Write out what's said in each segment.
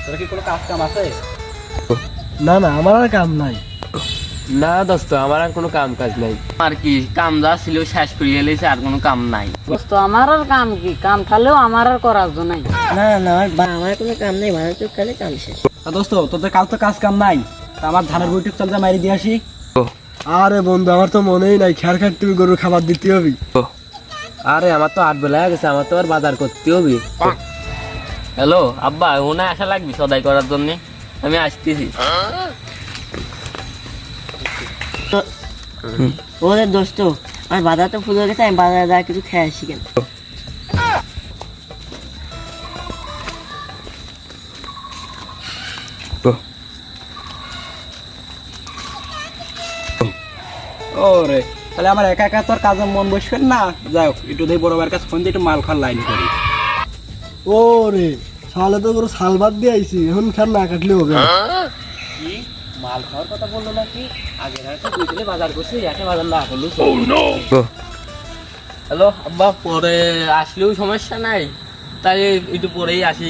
তোর কি কোনো কাজ কাম আছে? না না, আমার আর কাম নাই। না দোস্ত, আমার আর কোনো কাম কাজ নাই। আর কি কাম যা ছিল শেষ করে এলেছে, আর কোনো কাম নাই। দোস্ত আমার আর কাম কি, কাম থাকলেও আমার আর করার জন্য নাই। না না, আমার কোনো কাম নেই, ভালো চোখ খালে কাম শেষ। দোস্ত তোদের কাল তো কাজ কাম নাই, তা আমার ধানের বইটুক চল যা মারি দিয়ে আসি। আরে বন্ধু, আমার তো মনেই নাই খেয়ার খাট তুমি গরুর খাবার দিতে হবে। আরে আমার তো 8 বেলা হয়ে গেছে, আমার তো আর বাজার করতে হবে। হ্যালো আব্বা, ওনা আসা লাগবি সদাই করার জন্য, আমি আসতেছি। ওদের দোস্ত, আমার বাজার তো ফুল হয়ে গেছে, আমি বাজারে যা কিছু খেয়ে আসি কেন। ওরে তাহলে আমার একা একা তোর কাজে মন বসবেন না, যাই হোক একটু দেই বড় ভাইয়ের কাছে ফোন দিয়ে একটু মাল খাওয়ার লাইন করি। ও রে, সালে তো গরু সাল বাদ দিয়ে আইছি, এখন খেয়ার না কাটলে হবে। কি মাল খাওয়ার কথা বললো নাকি? আগে রাতে 2 দিনে বাজার করছি, একা বাজার না করলো। হ্যালো আব্বা, পরে আসলেও সমস্যা নাই, তাই একটু পরেই আসি।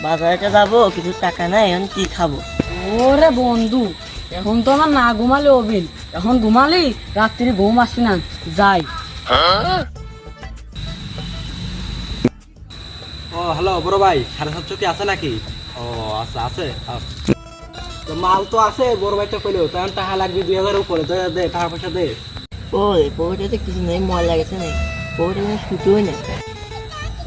বাজারে যাবো, কিছু টাকা নাই, এখন কি খাবো? ওরে বন্ধু, এখন তো আমার না ঘুমালে অবিন, এখন ঘুমালি রাত্রি ঘুম আসবি না, যাই। ও হ্যালো বড় ভাই, 750 কি আছে নাকি? ও আচ্ছা আছে। তো মাল তো আছে, বড় ভাই তো কইলো তখন টাকা লাগবে 2000 উপরে, তো দে টাকা পয়সা দে। ওই পকেটে কিছু নেই, ময়লা গেছে নাকি? পকেটে কোনো সুতোই নেই।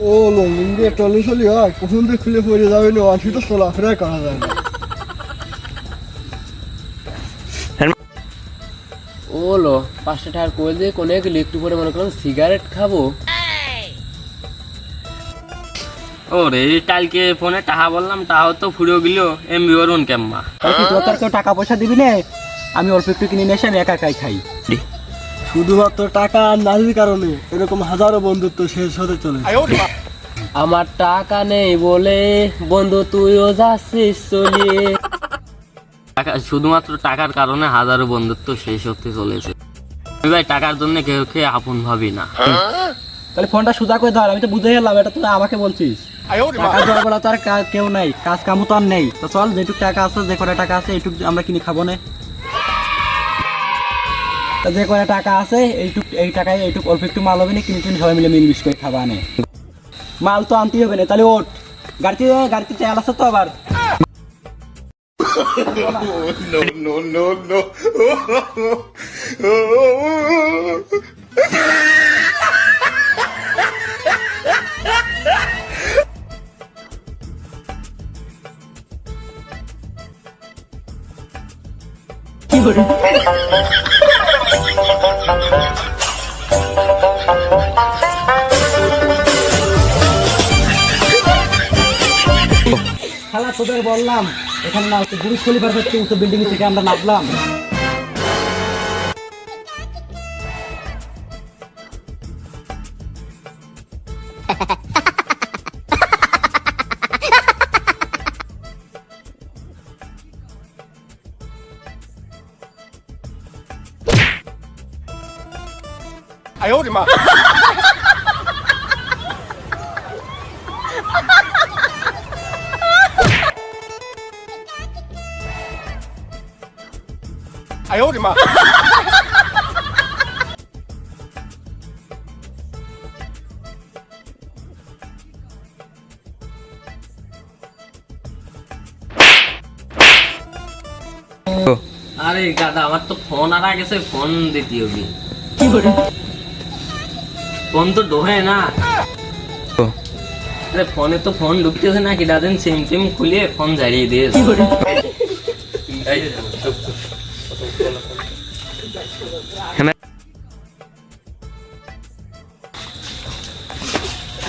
ও লঙ্গিন দিয়ে টলি চলি হয়, কখন দিয়ে খুলে পড়ে যাবে না, আনছি তো চলাফেরা করা যায় না। ওলো 5টা টাকার কোল দিয়ে কোনে গেলে একটু পরে মনে করলাম সিগারেট খাবো। ওরে কালকে ফোনে টাকা বললাম, টাকাও তো ফুরিয়ে গেল, এমবি ওরন কেম্মা। তাই কি তোর কেউ টাকা পয়সা দিবি না? আমি অল্প একটু কিনে নিয়ে এসে আমি একা একাই খাই। শুধুমাত্র টাকা আর নারীর কারণে এরকম হাজারো বন্ধুত্ব শেষ হতে চলে। আমার টাকা নেই বলে বন্ধু তুইও যাচ্ছিস চলিয়ে। শুধুমাত্র টাকার কারণে হাজারো বন্ধুত্ব শেষ হতে চলেছে। আমি ভাই টাকার জন্য কেউ খেয়ে আপন ভাবি না। তাহলে ফোনটা সোজা করে ধর, আমি তো বুঝে গেলাম, এটা তুই আমাকে বলছিস। টাকা দেওয়ার বলা তো আর কেউ নাই, কাজ কামও তো আর নেই। তো চল, যেটুক টাকা আছে, যে কটা টাকা আছে এইটুক আমরা কিনে খাবো না। যে কটা টাকা আছে এই টাকায় এইটুক অল্প একটু মাল হবে না, কিনে কিনে সবাই মিলে মিলমিশ করে খাবা নে। মাল তো আনতেই হবে না, তাহলে ওঠ। গাড়িতে তেল আছে তো আবার। খালা তোদের বললাম এখানে না, বুড়ি খলিফার হচ্ছে উঁচু বিল্ডিং থেকে আমরা নামলাম। আরে গাদা, আমার তো ফোন আর গেছে, ফোন দিতে হবে। ফোন তো ডোহে না। আরে ফোনে তো ফোন ঢুকতেছে না, কি দাদেন সিম টিম খুলে ফোন জ্বালিয়ে দিয়েছে।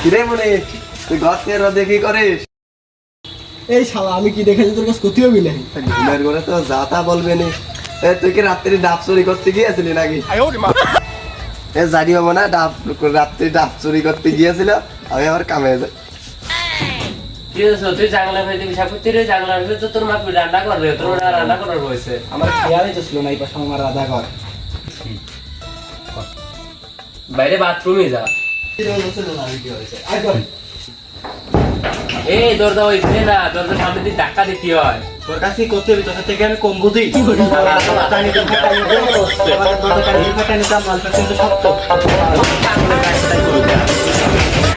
কিরে মনে তুই গাছের দেখি করিস? এই শালা, আমি কি দেখেছি তোর কাছে ক্ষতি হবি নাই? ঘুমের ঘরে তো যাতা বলবে নি। তুই কি রাত্রি ডাব চুরি করতে গিয়েছিলি নাকি? জানি বাবা না, রাত্রি ডাব চুরি করতে গিয়েছিল, আমি আবার কামে যাই। তুই জাগলা ভাই দিবি সাকুতি রে, জাগলা তো তোর মা রান্না করবে, তোর রান্না করার হয়েছে। আমার খেয়ালই তো ছিল না এই পাশে আমার রাধাঘর। বাইরে বাথরুমে যা। এই দরজা ওইখানে না, দরজার সামনে দিয়ে ধাক্কা দিতে হয়। তোর কাছে কি করতে হবে, তোর থেকে আমি কম বুঝি? টানি তো ফাটানি দেবো, দরজা টানি ফাটানি দাম মালটা কিন্তু শক্ত।